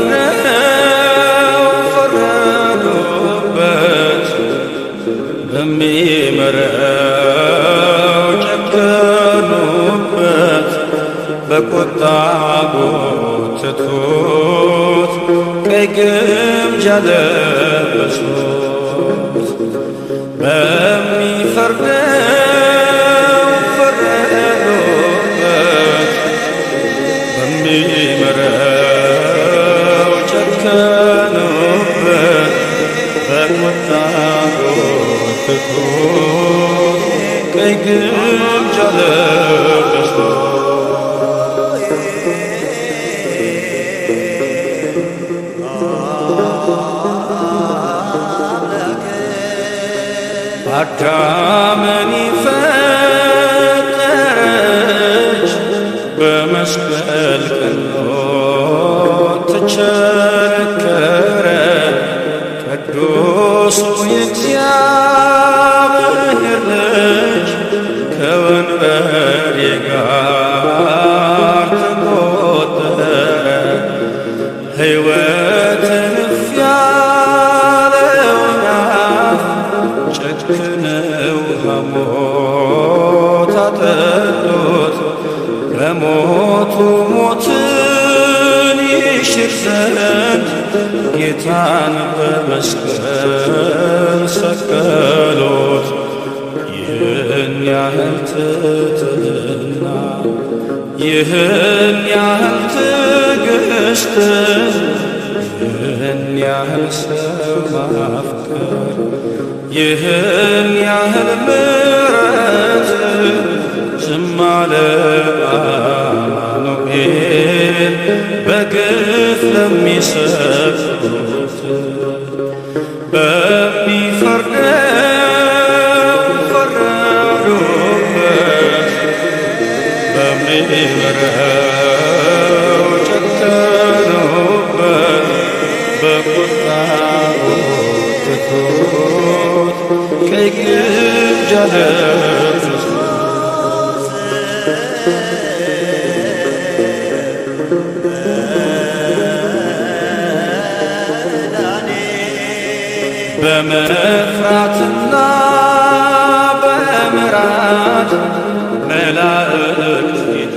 በሚፈርደው ፈረዱበት፣ በሚምረው ጨከኑበት። በቁጣ ጎተቱት፣ ቀይ ግምጃ ለበሱት። በሚፈርደው ፈረዱበት፣ በሚምረው ጨከኑበት። በቁጣ ጎተቱት፣ ቀይ ግምጃ ለበሱት። አዳምን ፈጠረች፣ በመስቀል ቀኖ ተቸነከረ። ቅዱሱ የእግዚአብሔር ልጅ ከወንበዴ ጋር ተቆጠረ። ሕይወትን እፍ ያለውን አፍ ጨክነው ሐሞት አጠጡት። በሞቱ ሞትን ይሽር ዘንድ ጌታን በመስቀል ሰቀሉት። ይህን ያህል ትሕትና፣ ይህን ያህል ትዕግስት፣ ይህን ያህል ሰው ማፍቀር፣ ይህን ያህል ምሕረት ዝም አለ አማኑኤል በግፍ ለሚሰቅሉት። በሚፈርደው ፈረዱበት፣ በሚምረው ጨከኑበት። በቁጣ ጎተቱት፣ ቀይ ግምጃ ለበሱት። በመፍራትና በምራት መላእክት ፊቱ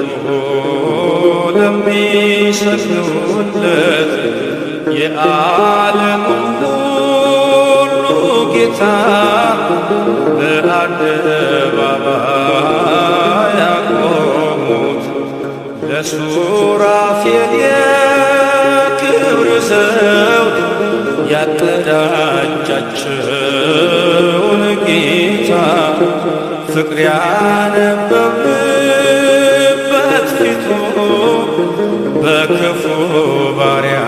ለሚሰግዱለት የዓለሙን ሁሉ ጌታ በአደባባይ ያቆሙት። ለሱራፌል የክብር ዘውድ ያቀዳጃቸውን ጌታ ፍቅር ያነበብበት ፊቱ በክፉ ባሪያ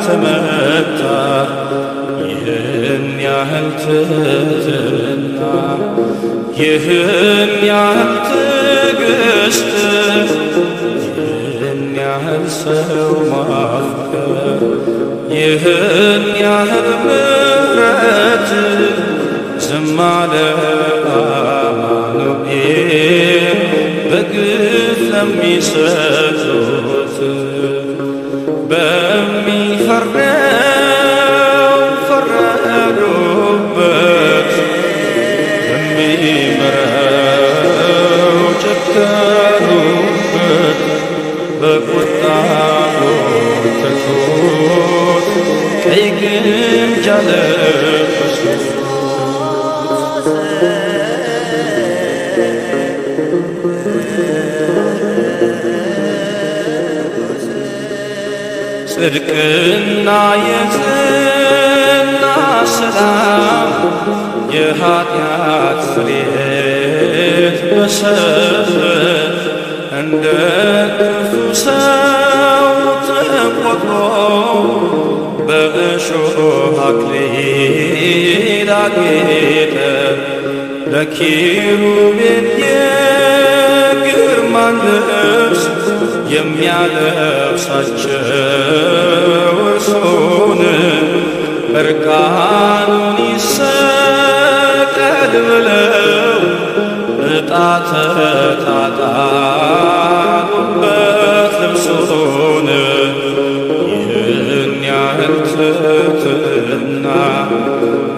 ተመታ። ይህን ያህል ትሕትና፣ ይህን ያህል ትዕግስት፣ ይህን ያህል ሰው ማፍቀር፣ ይህን ያህል ምሕረት ዝም አለ አማኑኤል በግፍ ለሚሰቅሉት። በሚፈርደው ፈረዱበት፣ በሚምረው ጨከኑበት። በቁጣ ጎተቱት፣ ቀይ ግምጃ ለበሱት። ጽድቅና የጽና ሰላም የኃጢአት ስርየት በሰፈር እንደ ክፉ ሰው ተቆጥሮ በእሾህ አክሊል አጌጠ። ለኪሩቤል የግርማን ልብስ የሚያለብሳቸው እርሱን እርቃኑን ይሰቀል ብለው ዕጣ ተጣጣሉበት። ነፍሱን ይህን ያህል ትሕትና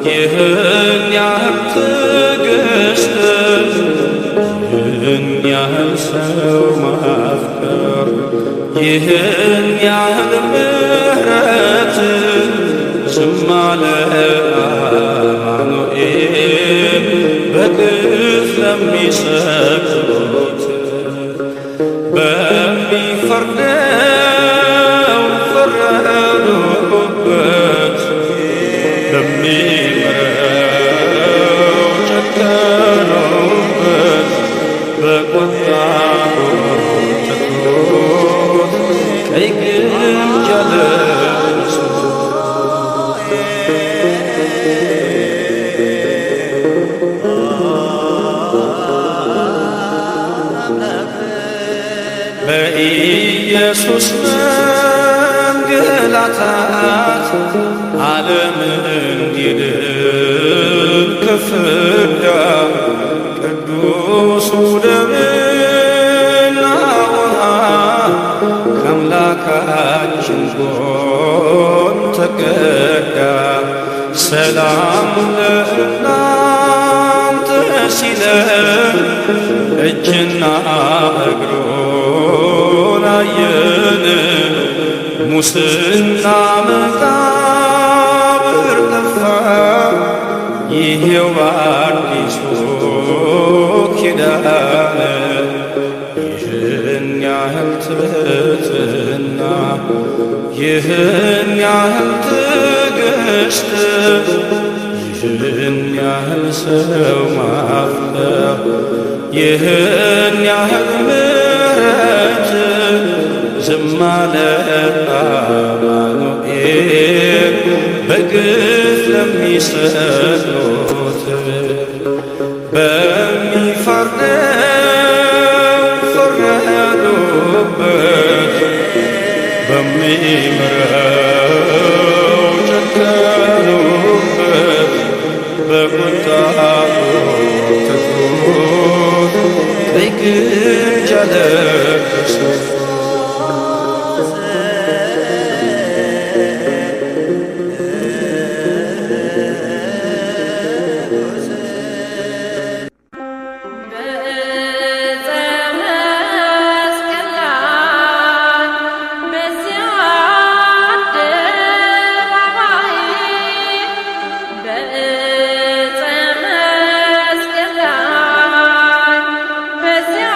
ይህን ያህል ትዕግስት ይህን ያህል ሰው ማፍቀር ይህን ያህል ምሕረት ዝም አለ አማኑኤል በግፍ ለሚሰቅሉት በሚፈርደው ፈረዱበት በሚምረው ጨከኑበት በቁጣ ተኩት ቀይ ግምጃ ለበሱት በኢየሱስ መንገላታት ዓለም እንዲድን ከፍዳ ቅዱሱ ደምና ውሃ ከአምላካችን ጎን ተቀዳ። ሰላም ለእናንተ ሲለን እጅና እግሩን አየን። ሙስና መቃብር ጠፋ፣ ይሄው በአዲሱ ኪዳን። ይህን ያህል ትሕትና ይህን ያህል ትዕግስት ይህን ያህል ሰው ማፍቀር ይህን ያህል ምሕረት ዝም አለ አማኑኤል በግፍ ለሚሰቅሉት በሚፈርደው ፈረዱበት በሚምረው ጨከኑበት በቁጣ ተኩት ቀይ ግምጃ ለበሱት በዚያ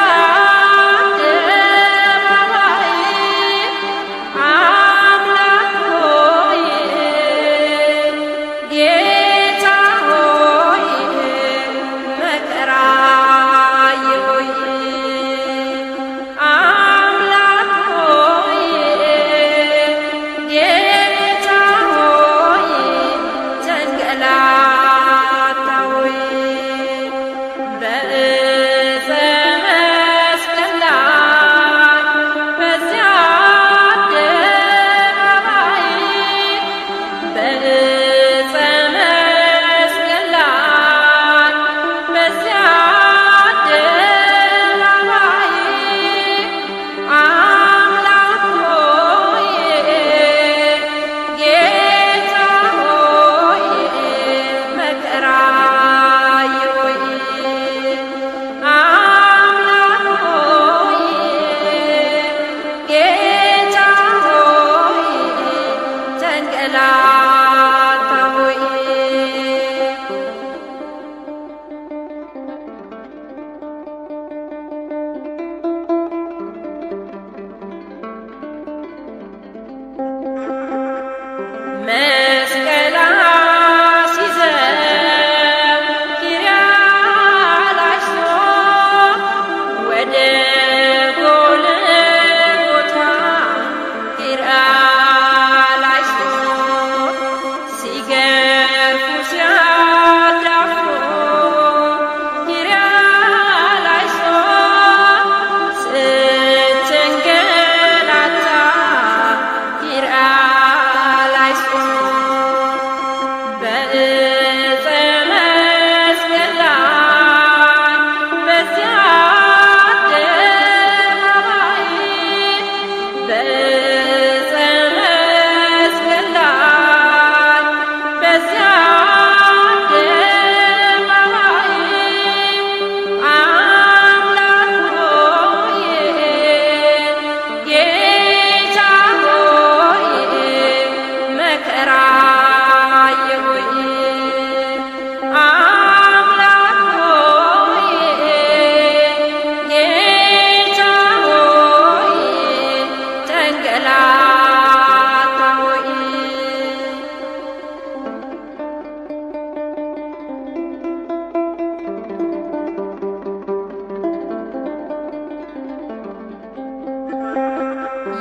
ተንገላታሁኝ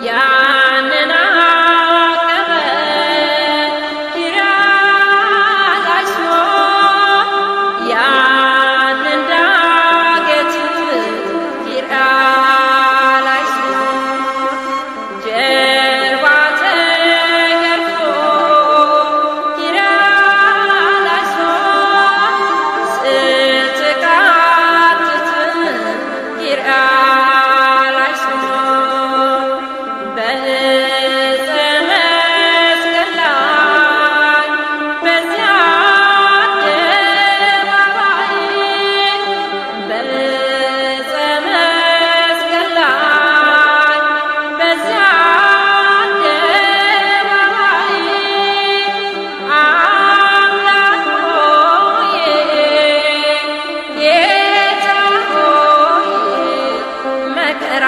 ያንን አቀበ ኪርያላይሶ ያንን ዳገት ኪርያላይሶ ጀርባ ተገርፎ ኪርያላይሶ ስትቃትት ኪርያላይሶ በዕፀ መስቀል ላይ በዚያ አደባባይ በዕፀ መስቀል ላይ በዚያ አደባባይ አምላክ ሆይ ጌታ ሆይ መከራ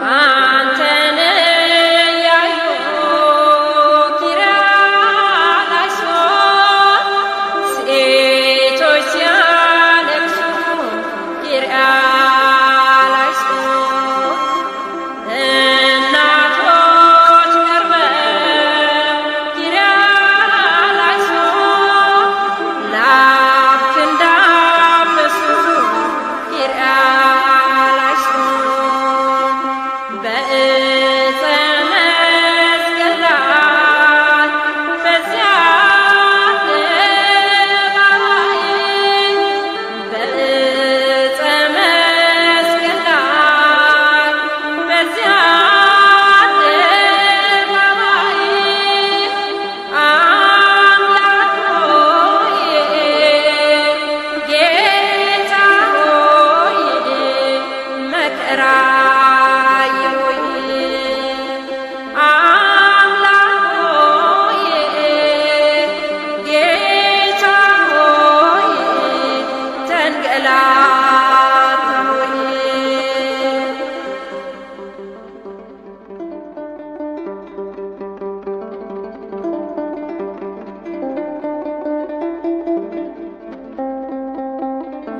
አንተን ያዩ ኪርያላይሶ ሴቶች ሲያለቅሱ ኪርያላይሶ እናቶች ቀርበው ኪርያላይሶ ላብክ እንዳበሱ ኪርያላይሶ በዕፀ መስቀል ላይ በዚያ አደባባይ በዕፀ መስቀል ላይ በዚያ አደባባይ አምላክ ሆይ ጌታ ሆይ መከራ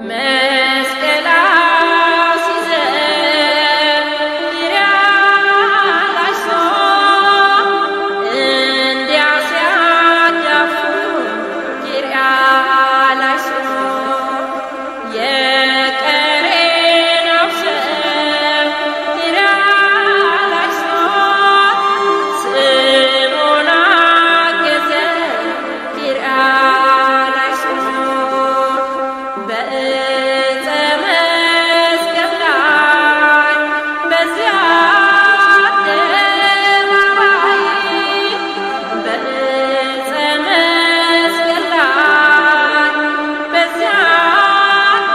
መስቀል አስይዘው ኪርያላይሶ እንዲያ ሲያዳፉ ኪርያላይሶ የቀሬናው ሰው ኪርያላይሶ ስምዖን አገዘ ኪርያላይሶ በዕፀ መስቀል ላይ በዚያ አደባባይ በዕፀ መስቀል ላይ በዚያ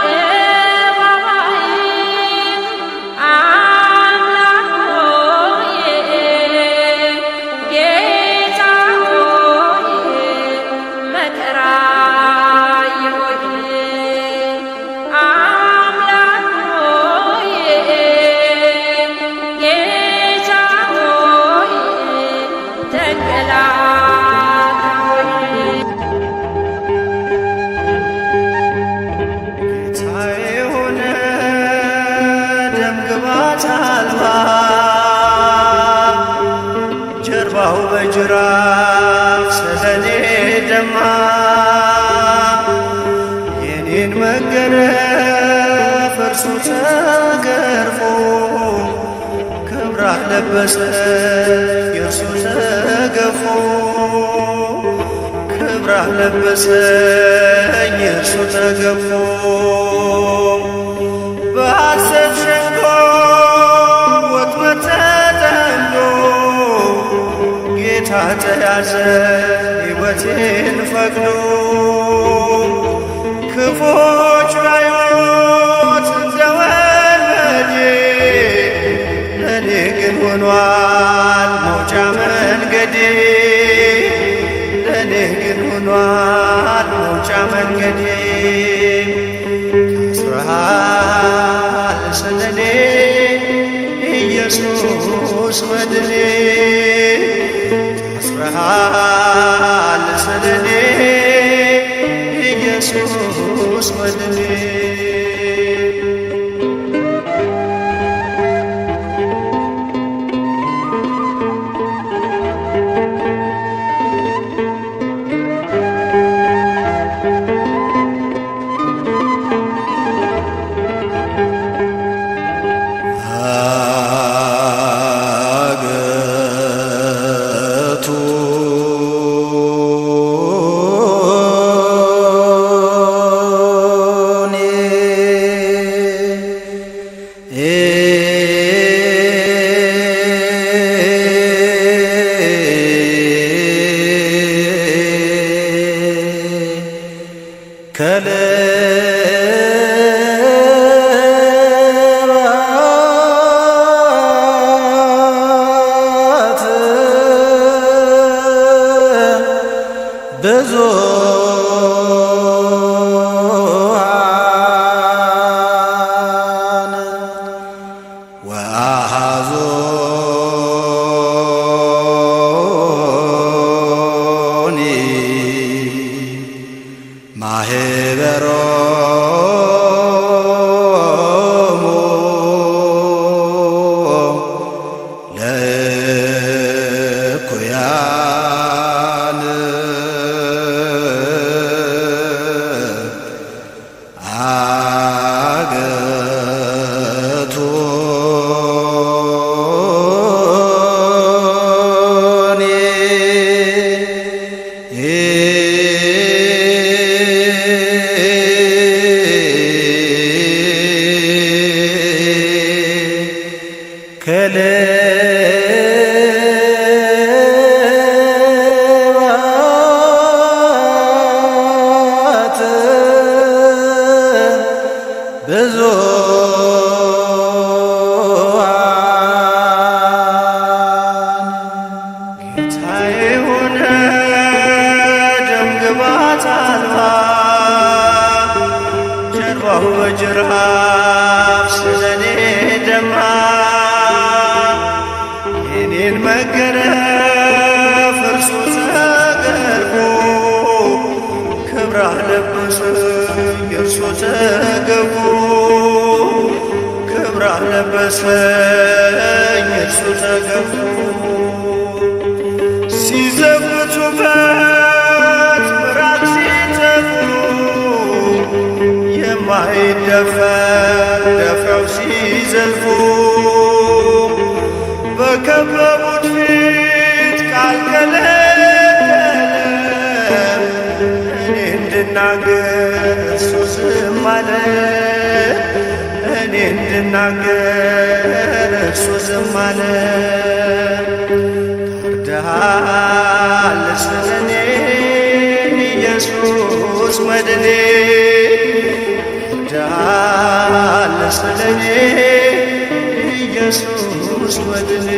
አደባባይ አምላክ ሆይ ጌታ ሆይ መከራ አምላክ ሆይ ጌታ ሆይ ተንገላታሁኝ ጌታዬ ሆነ ደምግባት አልባ ጀርባው በጅራፍ ስለኔ ደማ የኔን መገረፍ እርሱ ተገርፎ ክብር አለበሰ የእርሱ ተገፎ ክብር አለበሰኝ የእርሱ ተገፎ በሐሰት ሸንጎ ወጥመድ ተጠምዶ ጌታ ተያዘ ሕይወቴን ፈቅዶ ክፎች ባዩት እንደ ወንበዴ ለእኔ ግን ሆኗል መውጫ መንገዴ ለእኔ ግን ሆኗል መውጫ መንገዴ ታስረሃል ስለኔ ኢየሱስ መድኔ ታስረሃል ስለኔ ኢየሱስ መድኔ ብዙኃን ወአኀዞኒ ማኅበሮሙ ለእኩያን ከሌባት ብዙኃን ጌታዬ ሆነ ደምግባት አልባ ጀርባው በጅራፍ ስለኔ ደማ የኔን መገረፍ እርሱ ተገርፎ ክብር አለበሰኝ እርሱ ተገፎ ክብር አለበሰኝ እርሱ ተገፎ ሲዘብቱበት ምራቅ ሲተፉ የማይደፈር ደፍረው ሲዘልፉ በከበቡት ፊት ቃል ከለከለ እኔ እንድናገር እሱ ዝም አለ እኔ እንድናገር እሱ ዝም አለ ታርደሃል ስለኔ ኢየሱስ መድኔ ታርደሃል ስለኔ ኢየሱስ መድኔ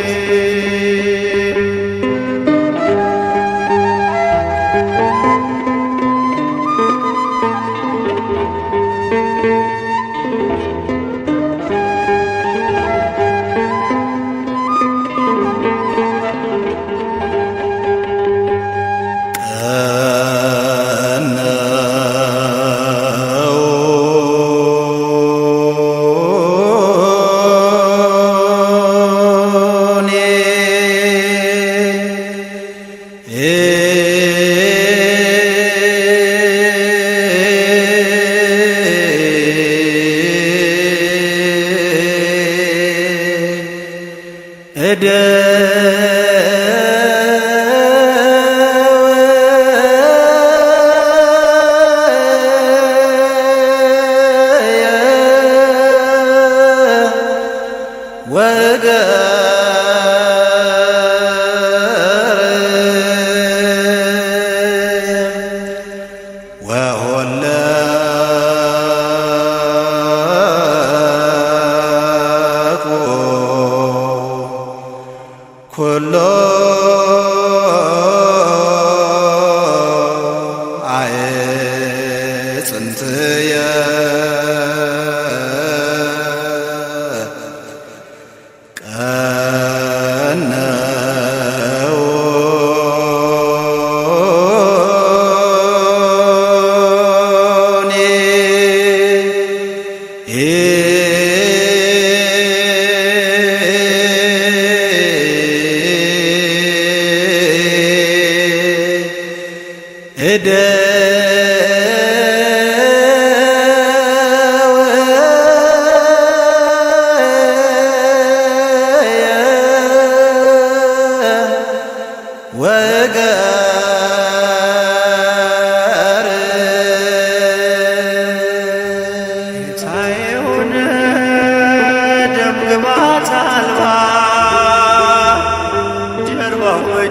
ቀነው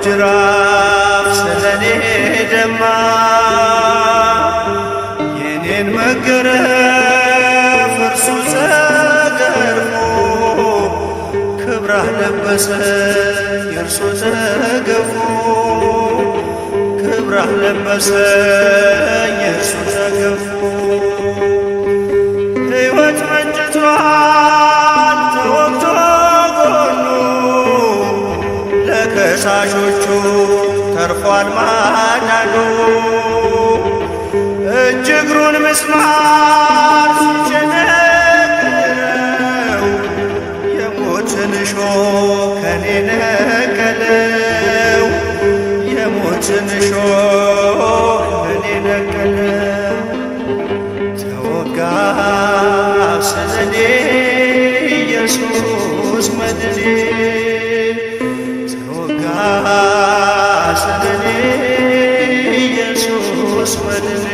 ጅራፍ ስለኔ ደማ የኔን መገረፍ እርሱ ተገርፎ ክብራህ ለበሰ የእርሱ ተገፎ ክብራህ ለበሰ የእርሱ ተገፎ ሕይወት መንጭቷን ተወግቶ ጎኑ ለከሳሾቹ ተርፏል ማዳኑ እጅ እግሩን ምስማር ሲቸነክረው የሞትን እሾህ ከኔ ነቀለው የሞትን እሾህ ከኔ ነቀለው ተወጋ ስለኔ ኢየሱስ መድኔ ተወጋ ስለኔ ኢየሱስ መድኔ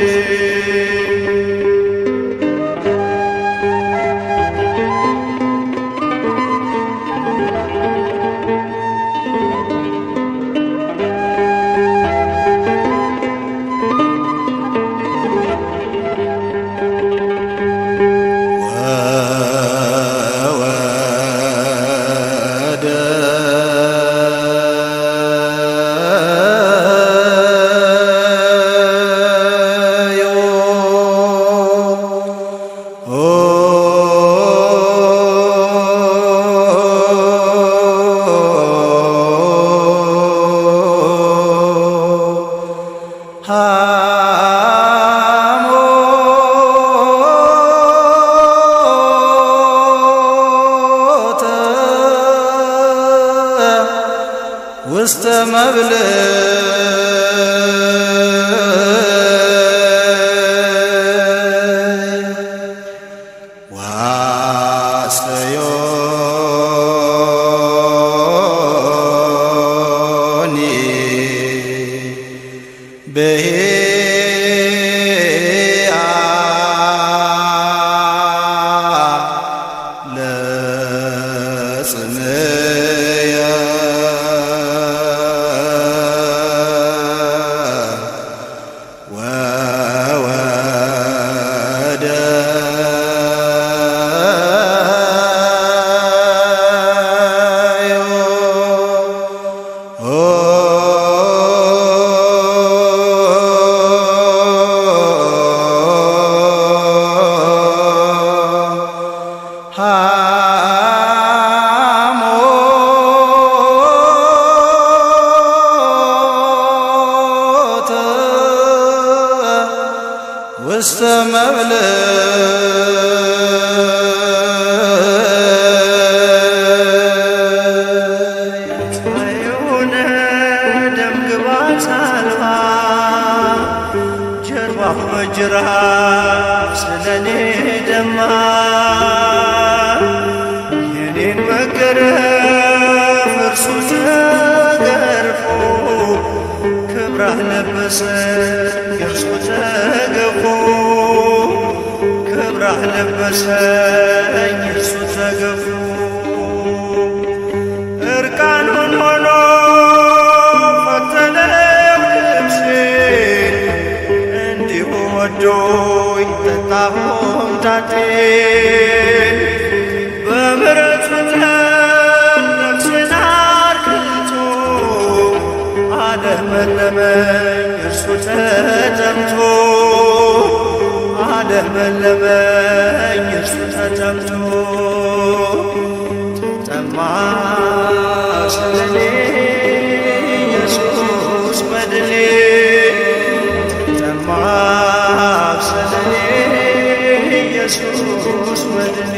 ውስተ መብል ዋስተዮኒ በሄአ ለጽምየ ውስተ መብል የሆነ ደምግባት አልባ ጀርባው በጅራፍ ስለኔ ደማ የኔን መገረፍ እርሱ ተገርፎ ክብራህ ለበሰ የእርሱ ተገፎ ክብራህ ለበሰኝ የእርሱ ተገፎ እርቃኑን ሆኖ ፈተለው ልብሴን እንዲሁ ወዶኝ ጠጣ ሆምጣጤን በምሕረቱ ነፍሴን አርክቶ አለመለመኝ እርሱ ተጠምቶ አለመለመኝ እርሱ ተጠምቶ ተጠማ ስለኔ ኢየሱስ መድኔ ተጠማ ስለኔ ኢየሱስ መድኔ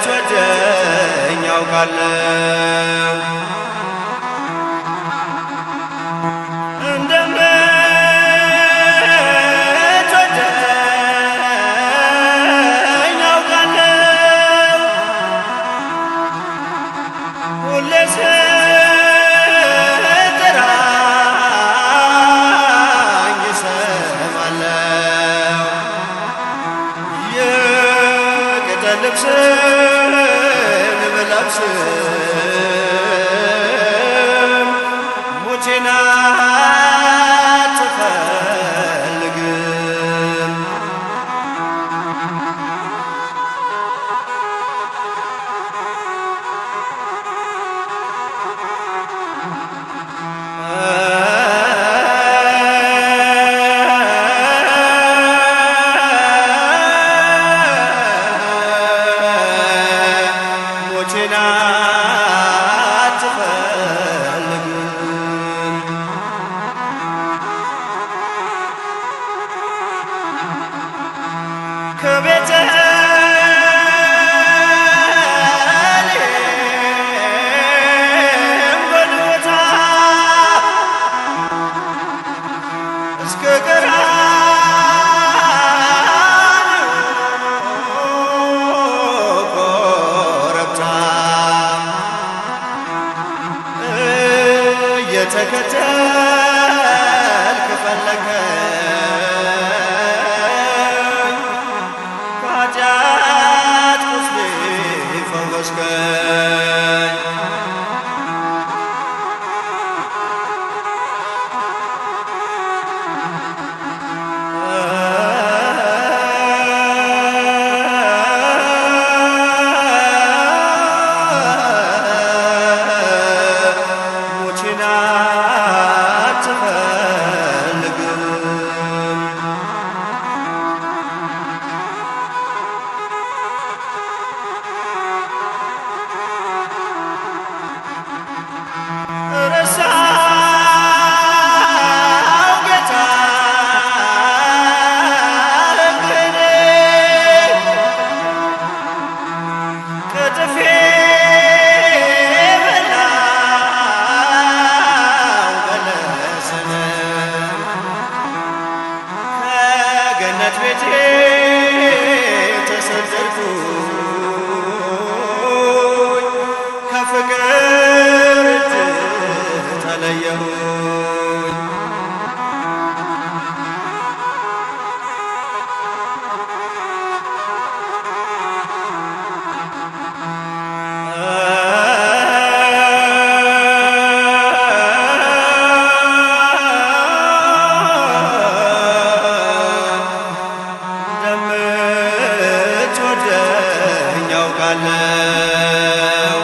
እንደምትወደኝ ያውቃለሁ እንደምትወደኝ ያውቃለሁ ሁሌ ስትጠራኝ እሰማለሁ የቅጠል ልብስን ብለብስም ሞቴን አትፈልግም ሞቴን አትፈልግም ከቤተልሔም ጎልጎታ እስከ ቀራንዮ ኮረብታ እየተከተልክ ፈለግከኝ ከኃጢአት ቁስሌ ፈወስከኝ ሞቴን አትፈልግም ረሳው ጌታ ልቤን ከጥፌ በላው በለስን ከገነት ቤቴ ተሰደድኩኝ ከፍቅር እጅ ተለየሁኝ እንደምትወደኝ ያውቃለሁ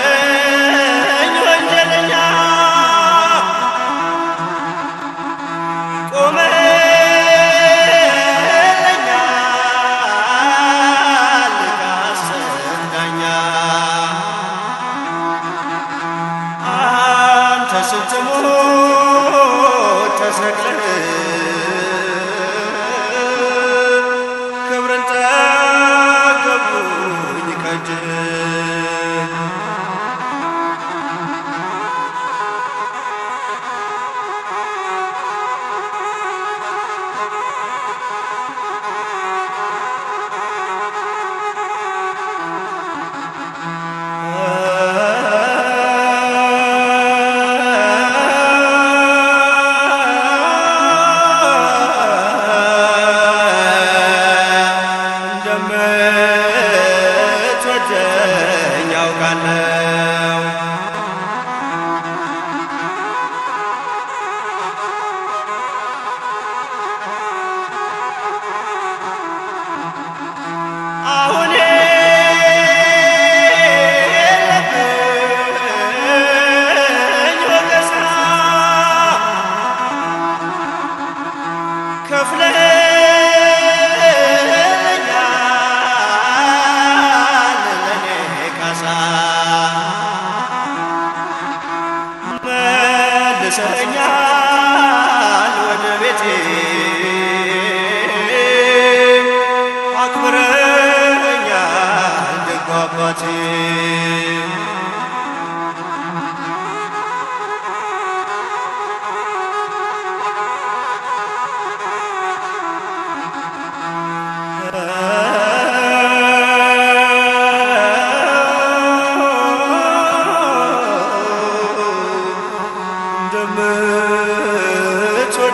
ተብለህልኝ ወንጀለኛ ቆመህልኛል ከሐሰት ዳኛ አንተ ስትሞት ተሰቅለህ ክብርን ጠገቡኝ ከእጅህ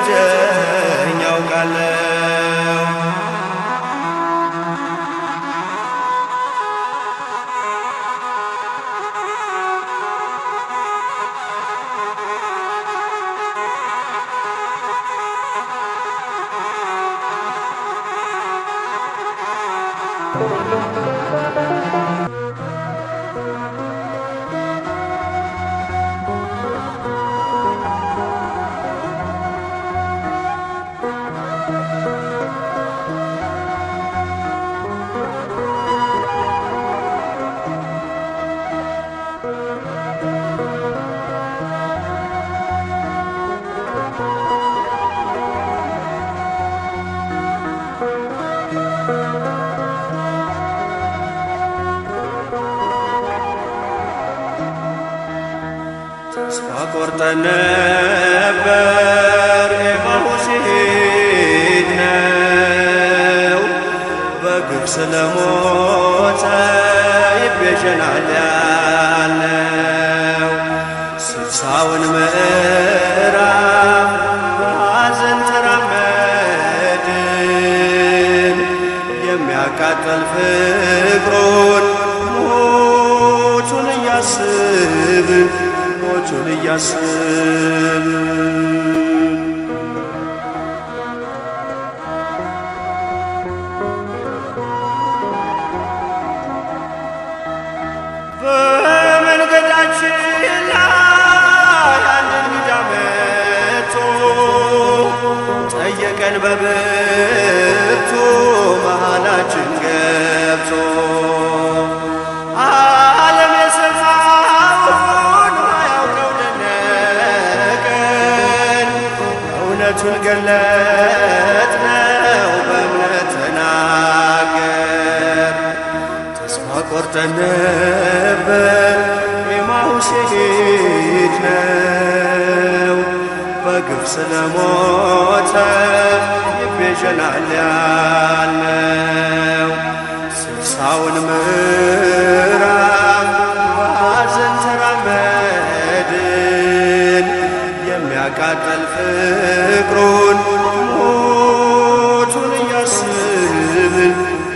እንደሚፈጀኝ ያውቃለሁ። ተስፋ ቆርጠን ነበር ኤማሁስ የሄድነው፣ በግፍ ስለሞተ ይቤዠናል ያልነው። 60ውን ምዕራፍ በሐዘን ተራመድን፣ የሚያቃጥል ፍቅሩን ሞቱን እያስብን ሞቱን እያስብን በመንገዳችን ላይ አንድ እንግዳ መጥቶ ጠየቀን በብርቱ መሃላችን ገብቶ። ዓለም የሰማውን ማያውቀው ደነቀን፣ እውነቱን ገለጥነው በእምነት ተናገር። ተስፋ ቆርጠን ነበር ኤማሁስ የሄድነው፣ በግፍ ስለሞተ ይቤዠናል ያልነው። 60ውን ምዕራፍ በሐዘን ተራመድን፣ የሚያቃጥል ፍቅሩን ሞቱን እያስብን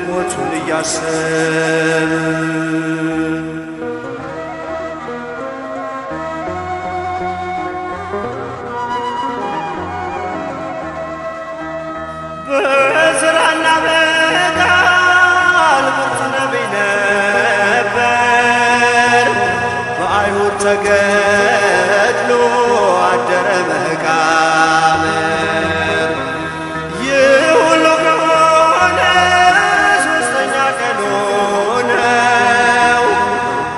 ሞቱን እያስብን በዕዝራና በቃል ብርቱ ነቢይ ነበር፣ በአይሁድ ተገድሎ አደረ መቃብር። ይህ ሁሉ ከሆነ 3ኛ ቀኑ ነው፣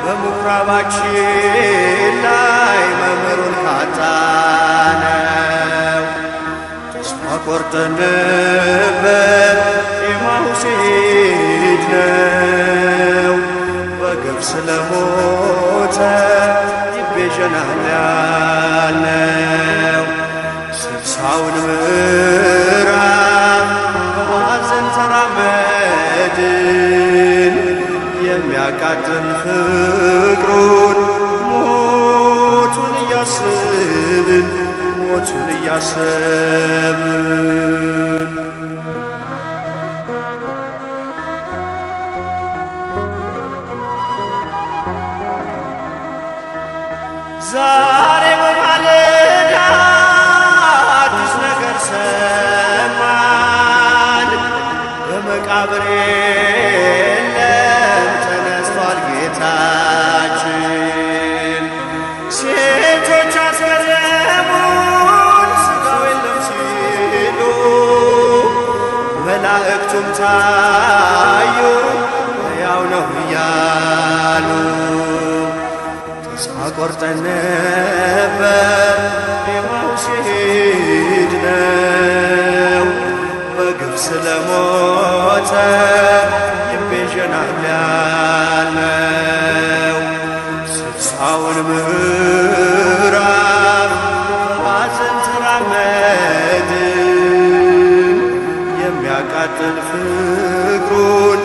በምኵራባችን ላይ መምህሩን ካጣነው። ተስፋ ቆርጠን ነበር ኤማሁስ የሄድነው፣ በግፍ ስለሞተ ይቤዠናል ያልነው። 60ውን ምዕራፍ በሐዘን ተራመድን፣ የሚያቃጥል ፍቅሩን ሞቱን እያስብን ሞቱን እያሰብን ዛሬ በማለዳ አዲስ ነገር ሰማን፣ በመቃብር የለም ተነስቷል ጌታችን። ሴቶች አስገረሙን ሥጋው የለም ሲሉ፣ መላእክቱም ታዩ ሕያው ነው እያሉ። ተስፋ ቆርጠን ነበር ኤማሁስ የሄድነው፣ በግፍ ስለሞተ ይቤዠናል ያልነው። 60ውን ምዕራፍ በሐዘን ተራመድን፣ የሚያቃጥል ፍቅሩን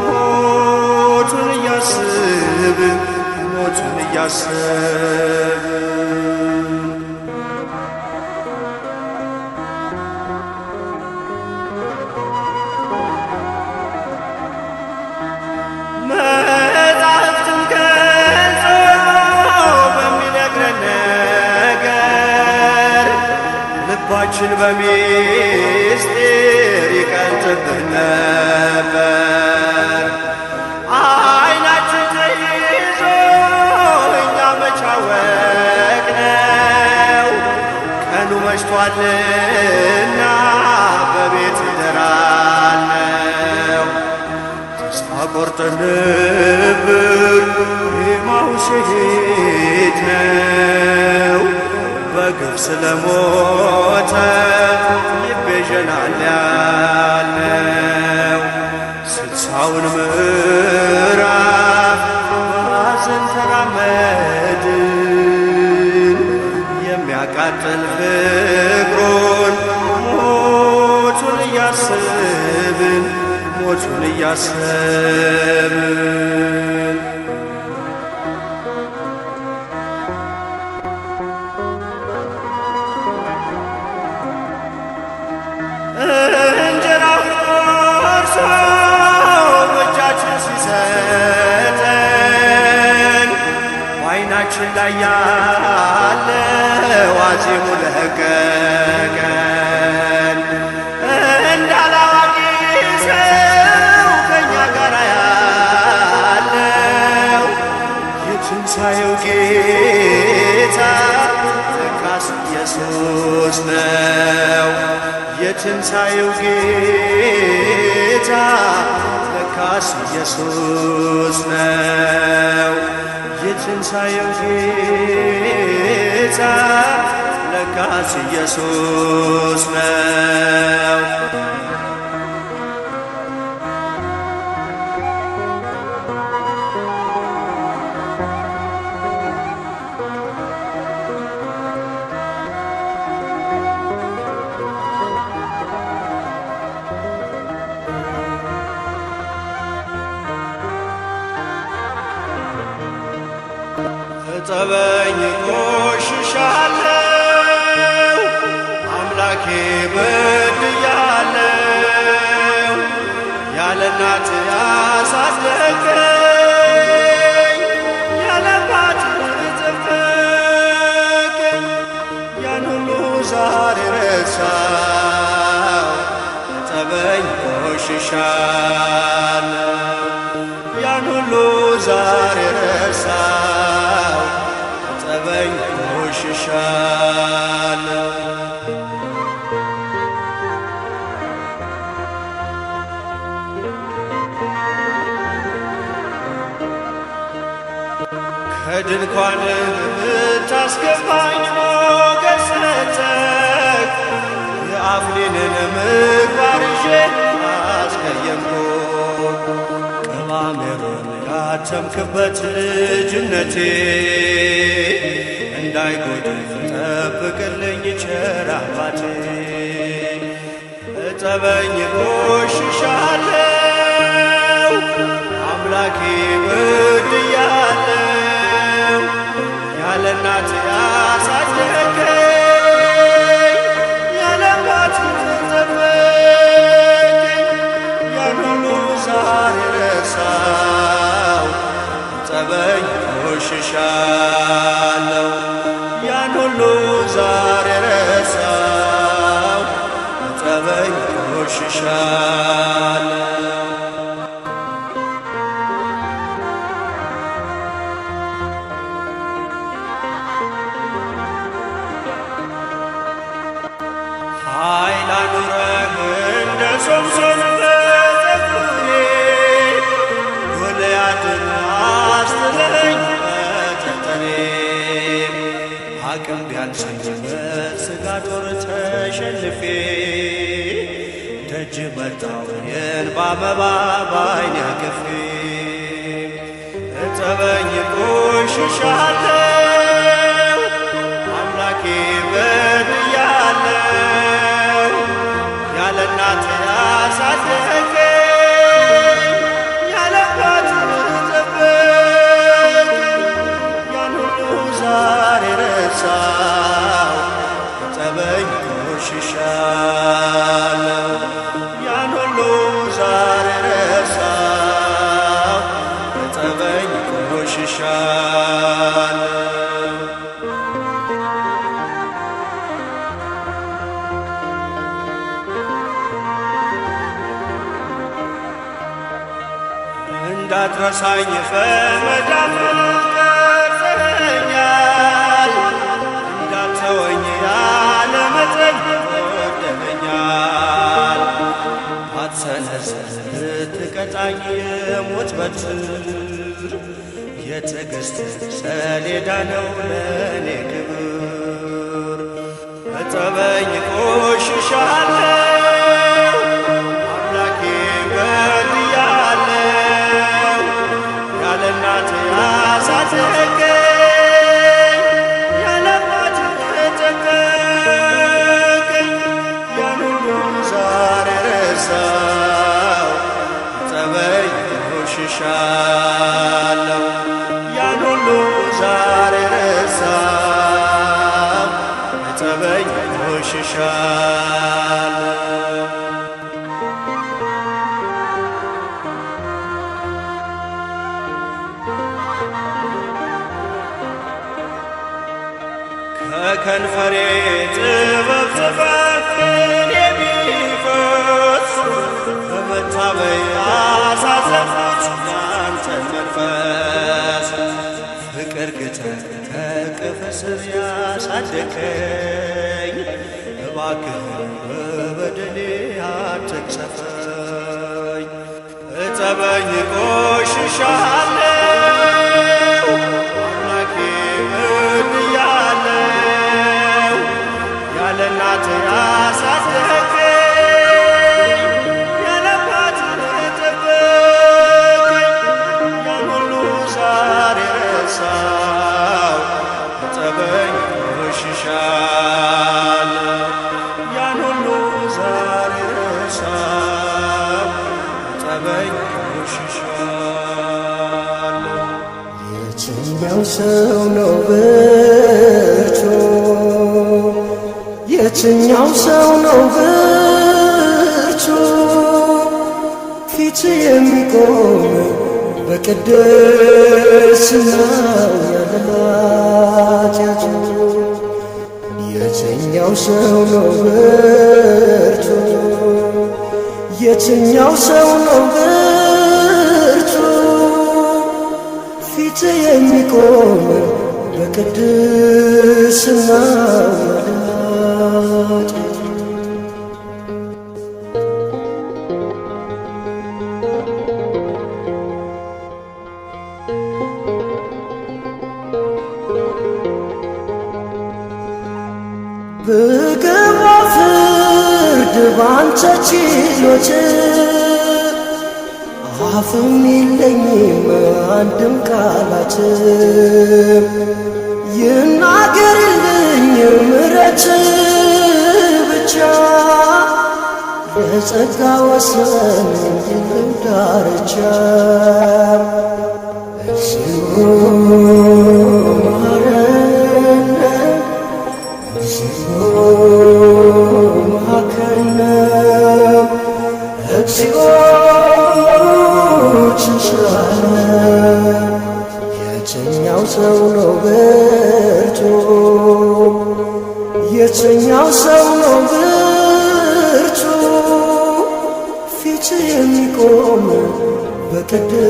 ሞቱን እያስብን ሞቱን እያሰብን ልባችን በሚስጢር ይቀልጥብን ነበር። ዓይናችን ተይዞ እኛ መች አወቅነው? ቀኑ መሽቷልና በቤት እደራለሁ። ተስፋ ቆርጠን ነበር ኤማሁስ የሄድነው። በግፍ ስለሞተ ይቤዠናል ያልነው። ስልሳውን ምዕራፍ በሐዘን ተራመድን። የሚያቃጥል ፍቅሩን ሞቱን እያሰብን ሞቱን እያሰብን እንጀራ ቆርሶ በእጃችን ሲሰጠን በዓይናችን ላይ ያለ ዋዜሙ ለቀቀን። እንዳላዋቂ ሰው ከእኛ ጋር ያለው የትንሣኤው ጌታ ለካስ ኢየሱስ ነው። የትንሣኤው ጌታ ለካስ ኢየሱስ ነው። የትንሣኤው ጌታ ለካስ ኢየሱስ ነው። እጠበኝ ቆሽሻለሁ፣ አምላኬ በድያለሁ። ያለ እናት ያሳደገኝ ያለ አባት የጠበቀኝ ያን ሁሉ ዛሬ ረሳሁ። እጠበኝ ቆሽሻለሁ፣ ያን ሁሉ ዛሬ ረሳሁ። እጠበኝ ቆሽሻለሁ። ከድንኳን ብታስገባኝ ሞገስ ሰጠህ። የአፍኒንን ምግባር ይዤ አስቀየምኩ። ቅባ ሜሮን ያተምክበት ልጅነቴ እንዳይጎድል ጠብቅልኝ ቸር አባቴ። እጠበኝ ቆሽሻለሁ፣ አምላኬ በድያለሁ። ያለ እናት ያሳደገኝ ያለ አባት የጠበቀኝ ያን ሁሉ ዛሬ ረሳሁ። እጠበኝ ቆሽሻለሁ፣ ያን ሁሉ ዛሬ ረሳሁ። እጠበኝ ቆሽሻለሁ። ኃይል አኑረህ እንደ ሶምሶን በጠጉሬ ጎልያድን አስጥለኝ በጠጠሬ። አቅም ቢያንሰኝ በሥጋ ጦር ተሸንፌ ደጅ መጣሁ የእንባ መባ በዓይኔ አቅፌ። እጠበኝ ቆሽሻለሁ፣ አምላኬ በድያለሁ። ያለ እናት ያሳደገኝ ያለ አባት የጠበቀኝ ያን ሁሉ ዛሬ ረሳሁ። እጠበኝ ቆሽሻለሁ፣ ያን ሁሉ ዛሬ ረሳሁ። እጠበኝ ቆሽሻለሁ። እንዳትረሳኝ በመዳፍ ቀርጸኸኛል፣ እንዳትተወኝ ያለ መጠን ወደኸኛል። አትሰነዝር ትቀጣኝ የሞት በትር፣ የትዕግሥት ሰሌዳ ነው ለእኔ ክብር። እጠበኝ ቆሽሻለሁ አምላኬ በድያለሁ፣ ያለ እናት ያሳደገኝ ያለ አባት የጠበቀኝ ያን ሁሉ ዛሬ ረሳሁ። እጠበኝ ቆሽሻለሁ ያን ሁሉ ዛሬ ረሳሁ። እጠበኝ ቆሽሻለሁ። ከከንፈሬ ጥበብ ጽፈትን የሚፈስ በመታበይ አሳዘንኩት ያንተን መንፈስ። ፍቅር ግተህ ከቅፍ ስር ያሳደከኝ እባክህን በበደሌ አትቅሰፈኝ። እጠበኝ ቆሽሻለሁ አምላኬ በድያለሁ፣ ያለ እናት ያሳደገኝ ያለ አባት የጠበቀኝ ያን ሁሉ ዛሬ ረሳሁ። እጠበኝ ቆሽሻለሁ ያን ሁሉ ዛሬ ረሳሁ። እጠበኝ ቆሽሻለሁ። የትኛው ሰው ነው ብርቱ? የትኛው ሰው ነው ብርቱ? ፊት የሚቆም በቅድስናው ያለ ኃጢአቱ። የትኛው ሰው ነው ብርቱ? የትኛው ሰው ነው ብርቱ? ፊት የሚቆም በቅድስናው ያለ ኃጢአቱ። ብገባ ፍርድ ባንተ ችሎት አፍም የለኝም አንድም ቃላት ይናገርልኝ ምሕረት ብቻ። የጸጋ ወሰን የለው ዳርቻ። እግዚኦ መሐረነ እግዚኦ መሐከነ እግዚኦ ችንሻለ። የትኛው ሰው ነው ብርቱ? የትኛው ሰው ነው ብርቱ? ፊት የሚቆም በቅድስናው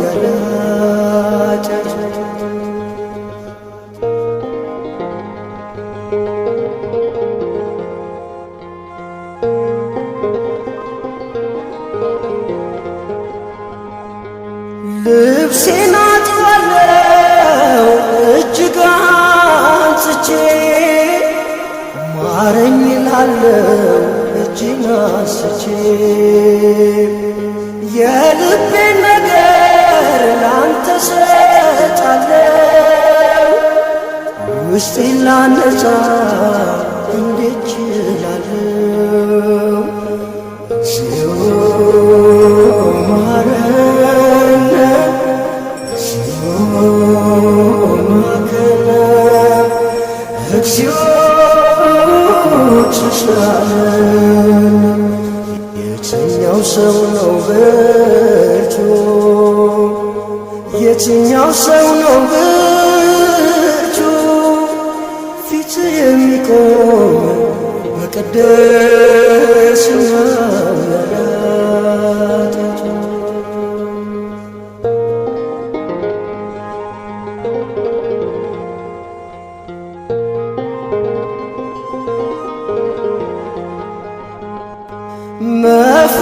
ያለ ኃጢአቱ። ልብሴን አጥባለሁ እጅግ አንጽቼ፣ ማረኝ እላለሁ እጄን አንስቼ። የልቤን ነገር ላንተ ሰጣለሁ፣ ውስጤን ላነጻ እንዴት ችላለሁ? እግዚኦ መሐረነ እግዚኦ መሐከነ እግዚኦ ችንሻለ። የትኛው ሰው ነው ብርቱ? የትኛው ሰው ነው ብርቱ? ፊት የሚቆም በቅድስናው ያለ ኃጢአቱ።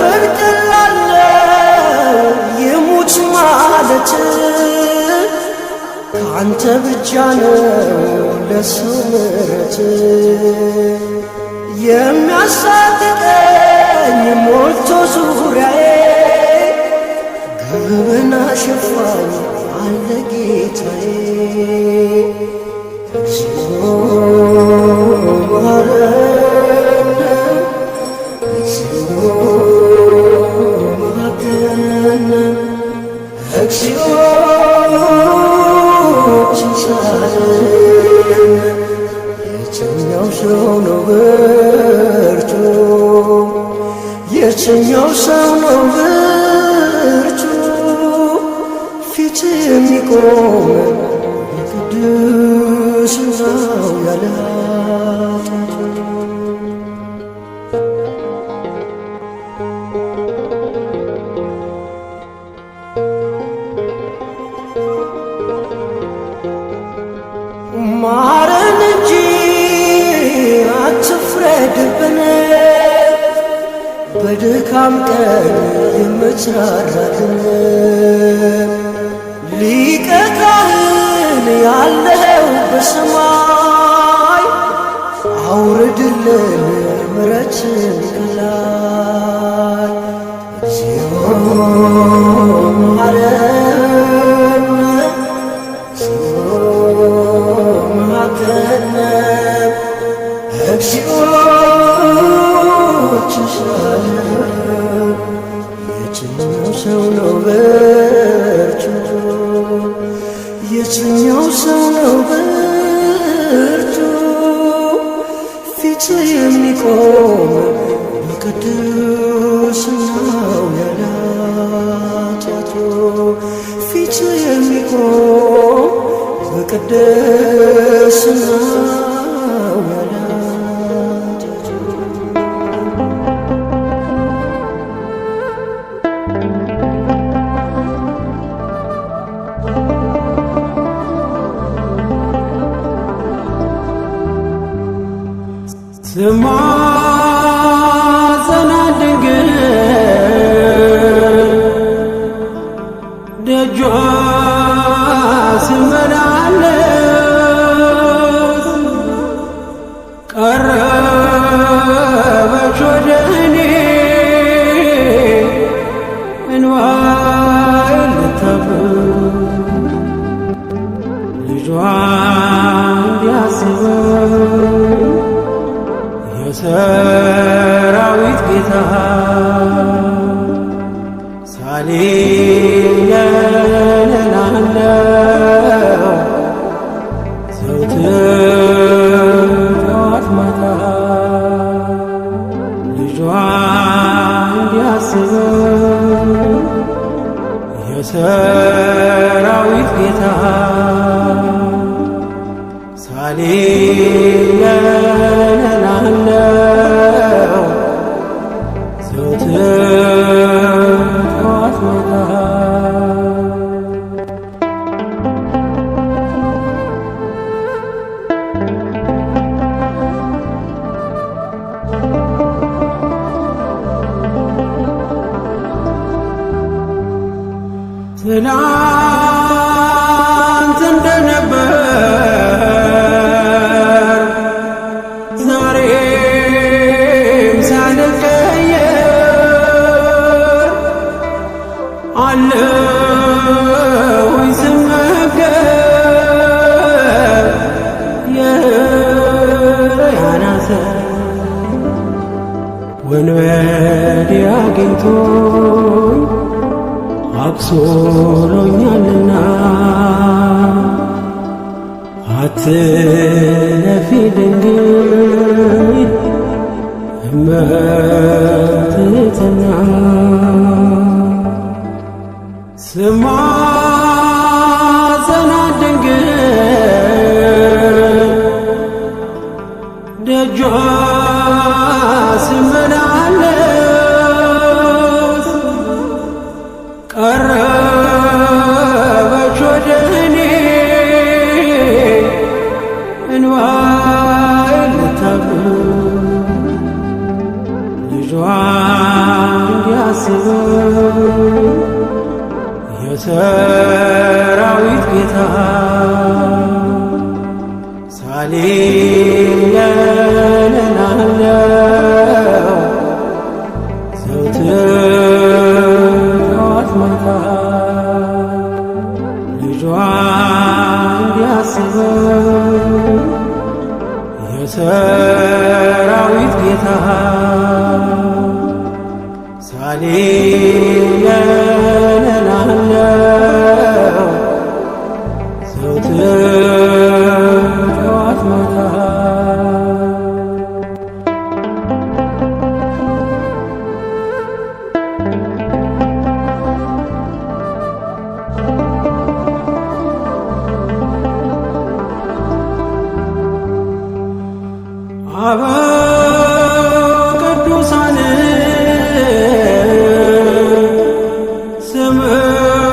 መፍረድ ቀላል ነው ይሙት ማለት ካንተ ብቻ ነው ለሰው ምሕረት የሚያሳቅቀኝ ሞልቶ ዙሪያዬ ግብና ሸፋኝ አለ ጌታዬ እግዚኦ መሐረነ እግዚኦ መሐረነ እግዚኦ የትኛው ሰው ነው ብርቱ? የትኛው ሰው ነው ብርቱ? ፊት የሚቆም በቅድስናው ያለ ኃጢአቱ ማረን እንጂ አትፍረድብን፣ በድካም ቀን የምትራራልን ሊቀ ካህን ያለኸው በሰማይ አውርድልን ምሕረትን ከላይ እግዚኦ መሐረነ እግዚኦ የትኛው ሰው ነው ብርቱ? የትኛው ሰው ነው ብርቱ? ፊት የሚቆም በቅድስናው ያለ ኃጢአቱ ፊት የሚቆም በቅድስናው ያለ ኃጢአቱ ስማጸናት ድንግል ደጇ ስመላለስ ቀረበች ወደ እኔ እንባዬን ልታብስ ልጇ እንዲያስበው የሰራዊት ጌታ ሳሌም እላለሁ ዘወትር ጠዋት ማታ ልጇ እንዲያስበው የሰራዊት ጌታ ሳሌም እላለሁ ዘወትር ጠዋት ማታ ትናንት እንደነበር ዛሬም ሳልቀየር አለሁኝ ስመገብ የሕያዋን አሰር ወንበዴ አግኝቶኝ አብሶሎኛልና አትለፊ ድንግል እመትሕትና ስማጸናት ድንግል ደጇ ስመላለስ ቀረበች ወደ እኔ እንባዬን ልታብስ ልጇ እንዲያስበው የሰራዊት ጌታ ሳሌም እላለሁ ዘወትር ጠዋት ማታ ልጇ እንዲያስበው የሰራዊት ጌታ ሳሌም እላለሁ ዘወትር ጠዋት ማታ አበው ቅዱሳን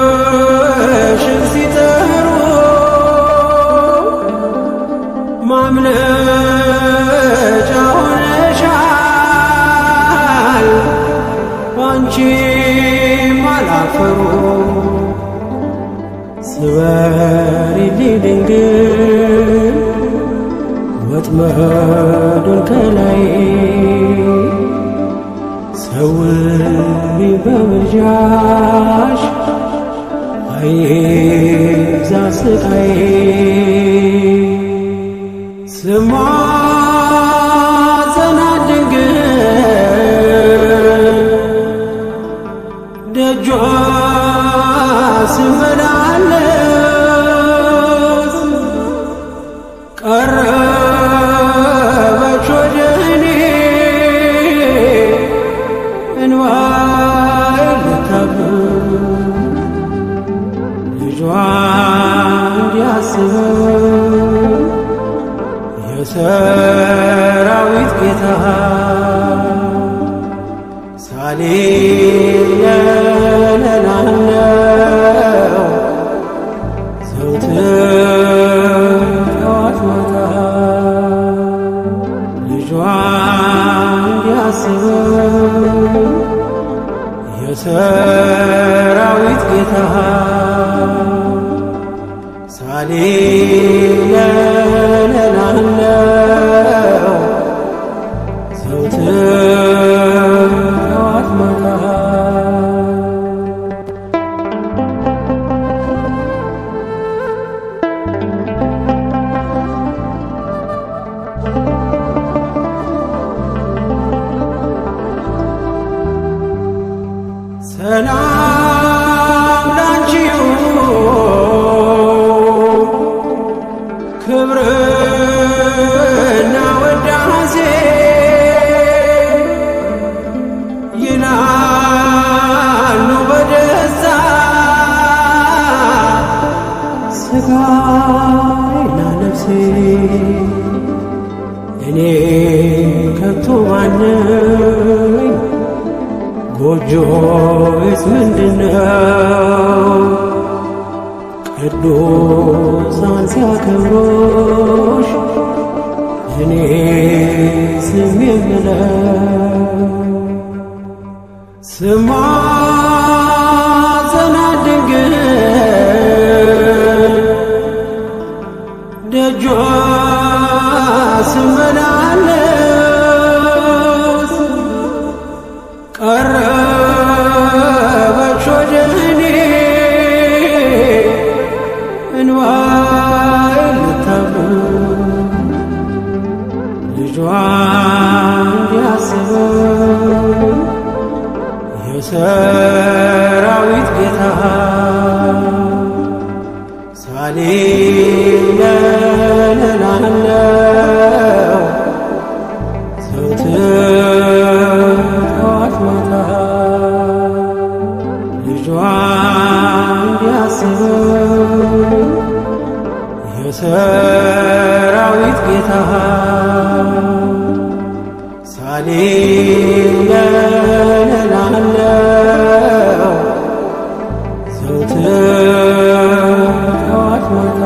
ስምሽን ሲጠሩ ማምለጫ ሆነሻል ባንቺም አላፈሩ ስበሪልኝ ድንግል ወጥመዱን ከላይ ሰውሪ በምልጃሽ አይብዛ ስቃይ ስማጸናት ድንግል ደጇ ስመላለስ ቀረበች ወደ እኔ እንባዬን ልታብስ ልጇ እንዲያስበው የሰራዊት ጌታ ሳሌም እላለሁ ዘወትር ጠዋት ማታ ልጇ እንዲያስበው የሰራዊት ጌታ ሳሌም እላለሁ ዘወትር ጠዋት ማታ ሰላም ላንቺ ይሁን ክብርና ውዳሴ ይላሉ በደስታ ሥጋዬና ነፍሴ እኔ ከቶ ማነኝ ጎጆዬስ ምንድነው ቅዱሳን ሲያከብሩሽ እኔ ስም የምለው ስማጸናት ድንግል ደጇ ስመላለስ ቀረበች ወደ እኔ እንባዬን ልታብስ ልጇ እንዲያስበው የሰራዊት ጌታ ሳሌም እላለሁ ዘወትር ጠዋት ማታ ልጇ እንዲያስበው የሰራዊት ጌታ ሳሌም እላለሁ ዘወትር ጠዋት ማታ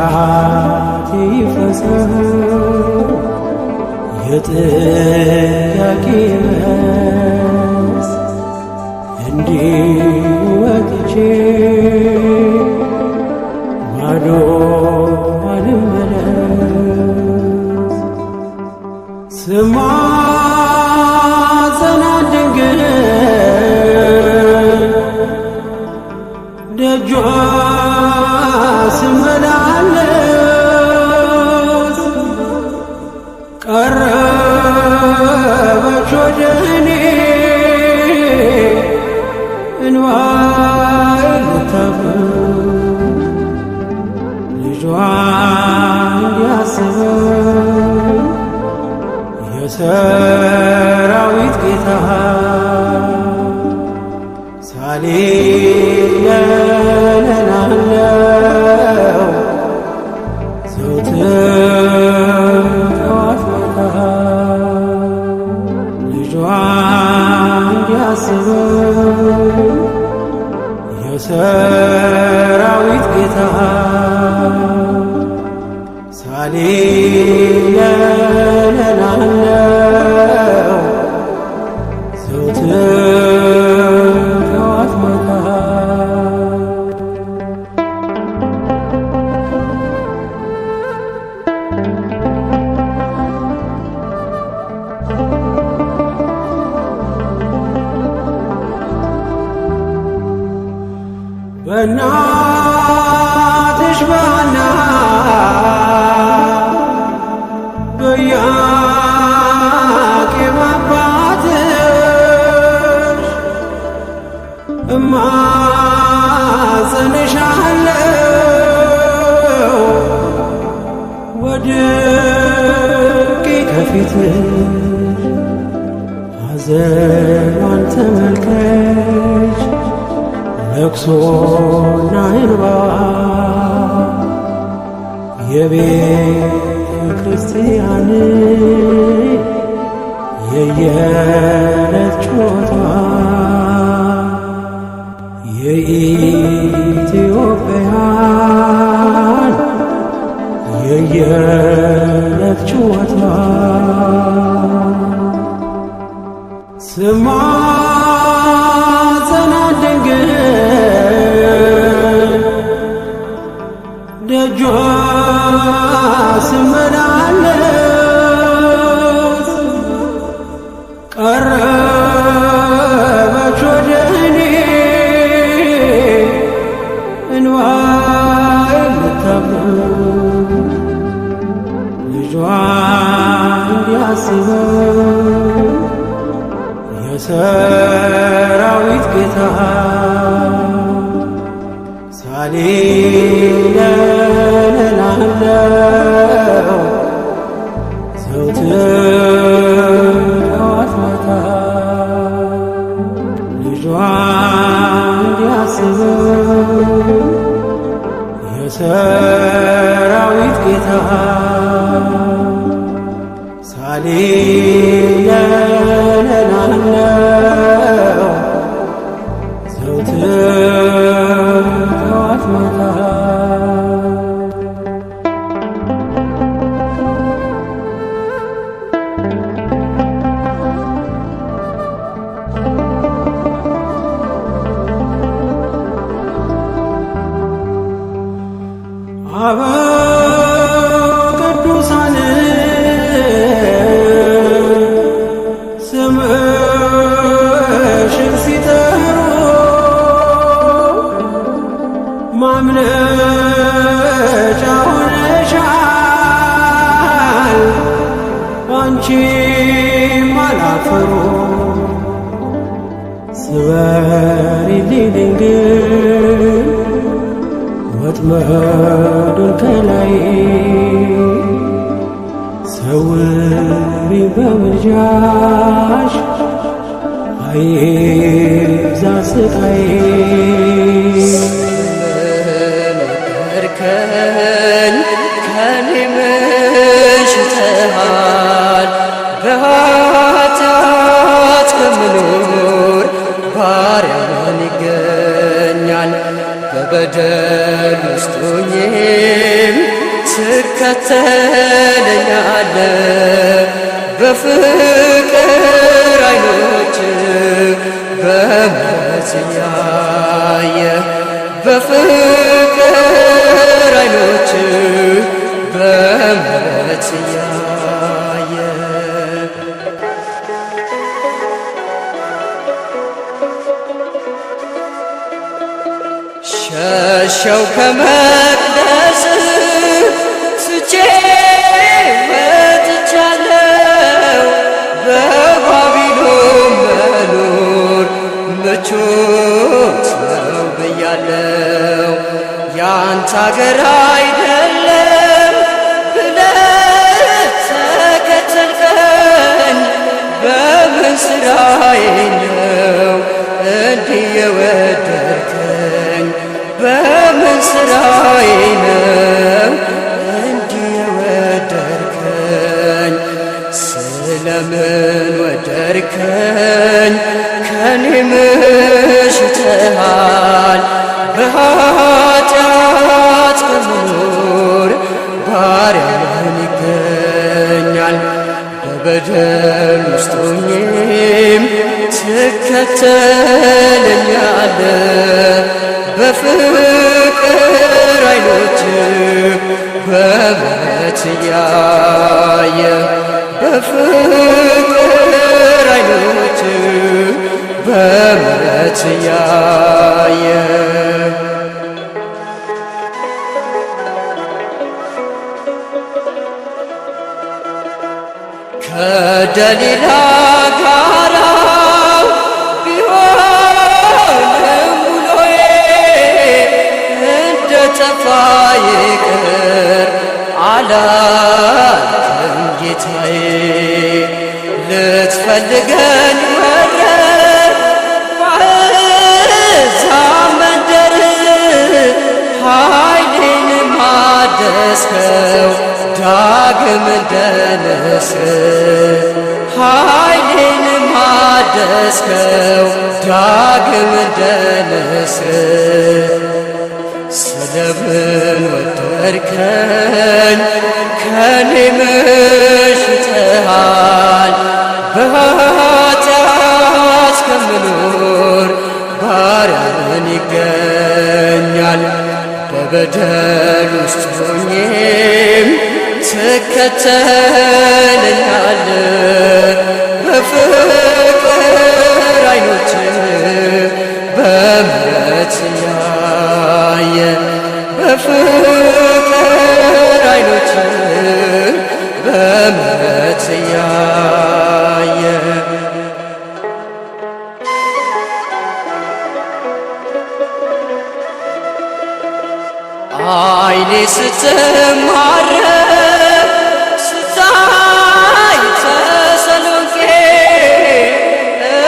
መሻቴ ይፈጸም የጥያቄ መልስ እንዲህ ወጥቼ ባዶ አልመለስ። ስማጸናት ድንግል ደጇ ስመላለስ ቀረበች ወደ እኔ እንባዬን ልታብስ ልጇ እንዲያስበኝ የሰራዊት ጌታ ሳሌለናለው ዘወትር ጠዋት ማታ ልጇ እንዲያስበኝ የሰራዊት ጌታ ሳሌለናለው ዘወትር ጠዋት ማታ በእናትሽ በሐና በኢያቄም አባትሽ እማጸንሻለሁ ወድቄ ከፊትሽ ሐዘኗን ተመልከች ለቅሶና እንባ የቤተ ክርስቲያን የየዕለት ጩኸቷ የኢትዮጵያን የየዕለት ጩኸቷ ስማጸናት ድንግል ደጇ ስመላለስ ቀረበች ወደ እኔ እንባዬን ልታብስ ልጇ እንዲያስበኝ የሰራዊት ጌታ ሳሌለናለው ዘወትር ጠዋት ማታ ልጇ እንዲያስበኝ የሰራዊት ጌታ ሳሌለናለው ዘወትር ጠዋት ማታ አበው ቅዱሳን ስምሽን ሲጠሩ ማምለጫ ሆነሻል አንቺም አላፈሩ ስበሪልኝ ድንግል ወጥመዱን ከላይ ሰውሪ በምልጃሽ አይብዛ ስቃይ ወደድከኝ ከኔ መሽተሃል በኃጢአት ከምኖር ባሪያ ማን ይገኛል በበደል ውስጥ ሆኜም ትከተለኛለ በፍቅር አይኖች በምሕረት እያየ በፍቅር አይኖች በምሕረት እያየ ሸሸው ከመቅደስ ትቼ መጥቻለሁ በባቢሎን መኖር ምቾት ነው ብያለሁ። ያንተ አገር አይደለም ብለህ ተከተልከኝ በምን ሥራዬ ነው እንዲህ የወደድከኝ በምን ሥራዬ ነው እንዲህ የወደድከኝ ስለምን ወደድከኝ ከኔ ምሽተሃል በኃጢአት ከመኖር ባሪያህን ይገኛል በበደል ውስጥ ሆኜም ትከተለኛለህ በፍቅር አይኖች በምሕረት እያየ በፍቅር አይኖች በምሕረት እያየ ከደሊላ ጋራ ቢሆንም ውሎዬ እንደጠፋ ይቅር አላልክም ጌታዬ ልትፈልገኝ ወረድ በአሕዛብ መንደር ኃይሌን ማደስከው ዳግም እንደ ንስር ኃይሌን ማደስከው ዳግም እንደ ንስር ስለምን ወደድከኝ ከኔ ምሽተሃል በኃጢአት ከምኖር ባሪያህን ይገኛል በበደል ውስጥ ሆኜም ትከተለኛለህ በፍቅር አይኖች በምሕረት እያየ በፍቅር አይኖች በምሕረት እያየ አይኔ ስትማረክ ስታይ ተሰሎንቄ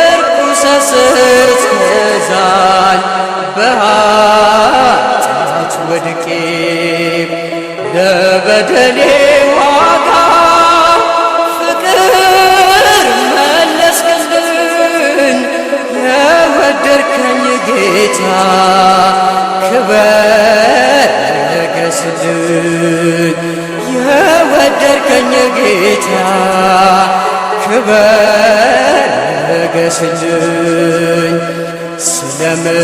እርኩሰት ስትገዛኝ በኃጢአት ወድቄ ለበደሌ ዋጋ ፍቅር መለስክልኝ የወደድከኝ ጌታ ክበር ነገስልኝ የወደድከኝ ጌታ ክበር ነገስልኝ ስለምን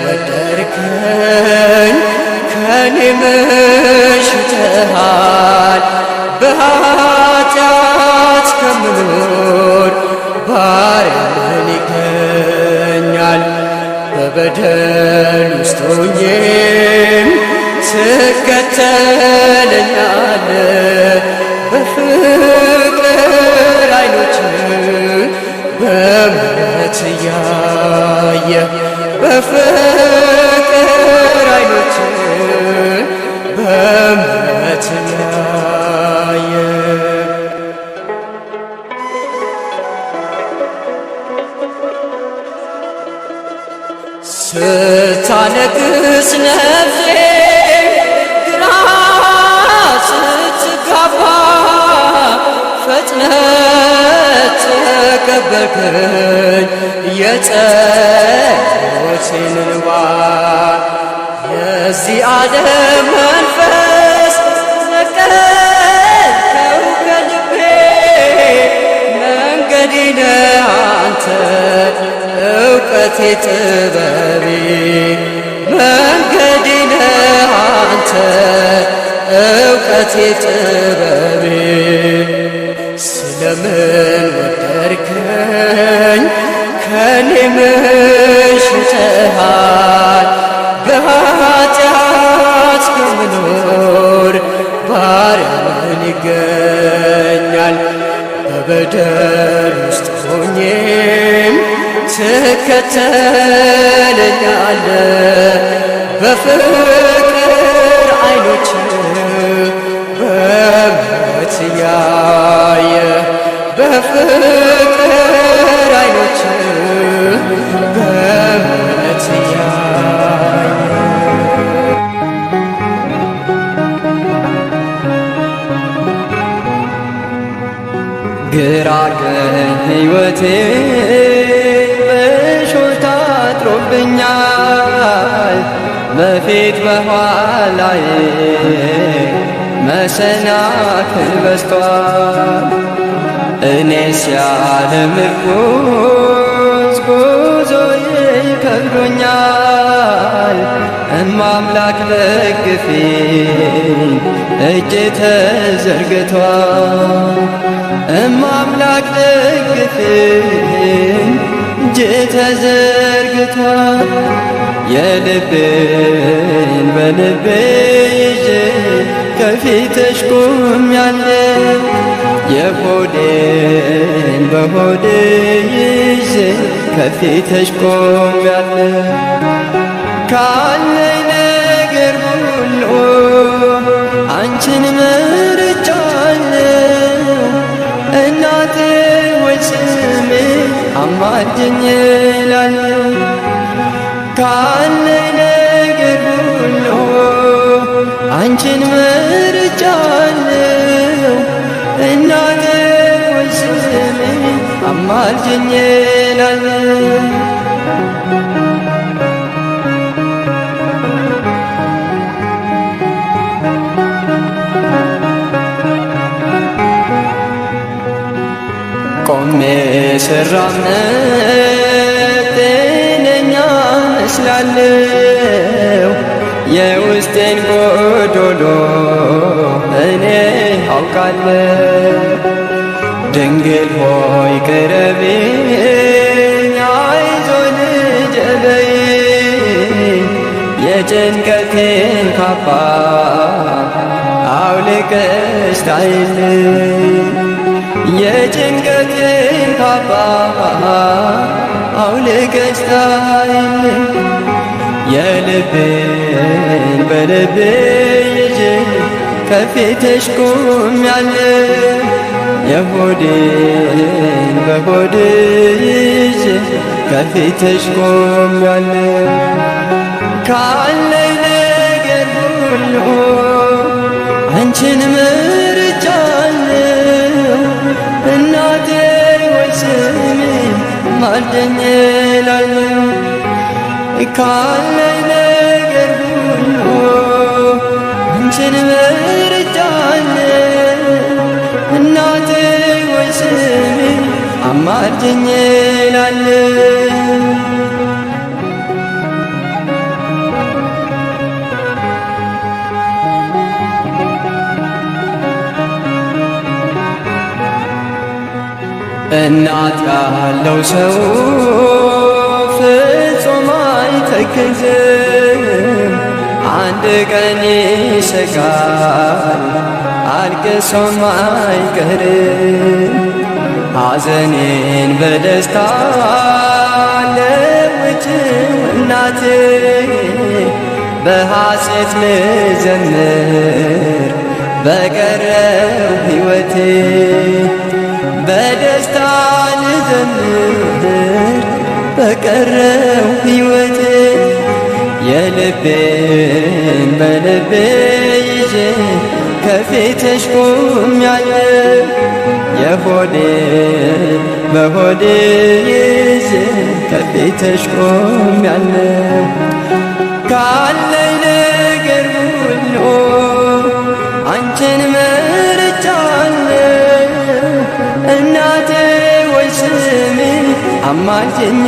ወደድከኝ ከኔ ምሽተሃል በኃጢአት ከምኖር ባሪያህን ይገኛል በበደል ውስጥ ሆኜም ትከተለኛለህ በፍቅር አይኖች በምሕረት እያየ በፍቅር አይኖች በምሕረት እያየ ስታለቅስ ነፍሴ ግራ ስትጋባ ፈጥነህ ተቀበልከኝ የጸሎቴን እንባ የዚህ ዓለም መንፈስ ነህ አንተ እውቀቴ ጥበቤ መንገዴ ነህ አንተ እውቀቴ ጥበቤ ስለምን ወደድከኝ ከኔ ምን ሽተሃል በኃጢአት ከምኖር ባሪያ ምን ይገኛል በበደል ውስጥ ሆኜም ትከተለኛለ በፍቅር ዓይኖች በምሕረት ያየ በፍቅር ዓይኖች በምሕረት ያየ ግራ ቀኝ ሕይወቴ በእሾህ ታጥሮብኛል በፊት በኋላዬ መሰናክል በዝቷል እኔስ ያለ ምርኩዝ ጉዞዬ ከብዶኛል እማምላክ ደግፊኝ እጄ ተዘርግቷል እማምላክ ደግፊኝ እጄ ተዘርግቷል የልቤን በልቤ ይዤ ከፊትሽ ቆሜያለሁ የሆዴን በሆዴ ይዤ ከፊትሽ ቆሜያለሁ ካለኝ ነገር ሁሉ አንቺን መርጫለሁ እናቴ ወይ ስሜ አማልጅኝ እላለሁ ካለኝ ነገር ሁሉ አንቺን መርጫለሁ እናቴ ወይ ስሜ አማልጅኝ እላለሁ ቆሜ ስራመድ ጤነኛ መስላለሁ የውስጤን ጎዶሎ እኔ አውቃለሁ ድንግል ሆይ ቅረቢኝ አይዞህ ልጄ በይኝ የጭንቀቴን ካባ አውልቀሽ ጣይልኝ የጭንቀቴን ካባ አውልቀሽ ጣይልኝ የልቤን በልቤ ይዤ ከፊትሽ ቆሜያለሁ የሆዴን በሆዴ ይዤ ከፊትሽ ቆሜያለሁ ካለኝ ነገር ሁሉ አንቺን መርጫለሁ እናቴ ወይ ስሚኝ ማልደኝ እላለሁ ካለኝ ነገር ሁሉ አንቺን መርጫለሁ እናቴ ወይ ስሚኝ አማልጅኝ እላለሁ እናት ያለው ሰው ፍጹም አይተክዝም አንድ ቀን ይሰጋል አልቅሶም አይቀርም ሐዘኔን በደስታ ለውጭው እናቴ በሐሴት ልዘምር በቀረው ሕይወቴ በደስታ ልዘምር በቀረው ሕይወቴ የልቤን በልቤ ይዤ ከፊትሽ ቆሜያለሁ የሆዴን በሆዴ ይዤ ከፊትሽ ቆሜያለሁ ካለኝ ነገር ሁሉ አንቺን መርጫለሁ እናቴ ወይ አማልጅኝ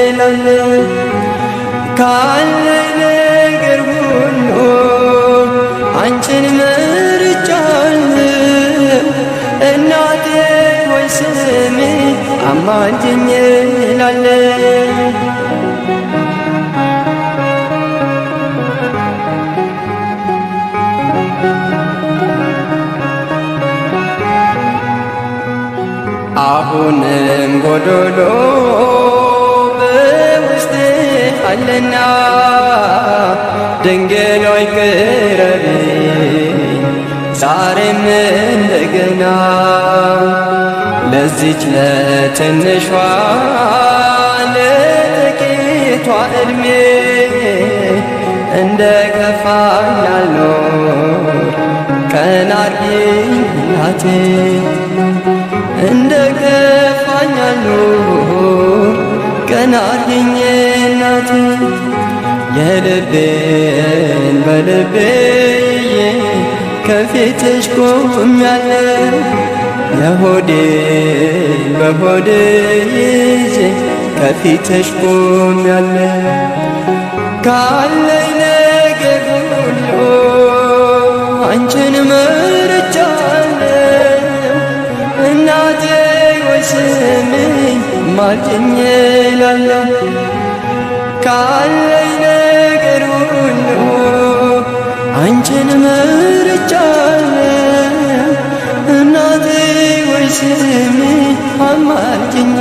እላለሁ። ካለኝ ነገር ሁሉ አንቺን መርጫለሁ። እናቴ ሆይ ስሚኝ አማልጅኝ እላለሁ። አሁንም ጎዶሎ በውስጤ አለና ድንግል ሆይ ቅረቢኝ ዛሬም እንደገና። ለዚች ለትንሿ ለጥቂቷ ዕድሜ እንደ ከፋኝ አልኖር ቀና አርጊኝ እናቴ። እንደ ከፋኝ አልኖር ቀና አርጊኝ እናቴ። የልቤን በልቤ ከፊትሽ ቆሜያለሁ። የሆዴን በሆዴ ይዤ ከፊትሽ ቆሜያለሁ። ካለኝ ነገር ሁሉ አንቺን መርጫለሁ። እናቴ ሆይ ስሚኝ አማልጅኝ እላለሁ። ካለኝ ነገር ሁሉ አንቺን መርጫለሁ። እናቴ ሆይ ስሚኝ አማልጅኝ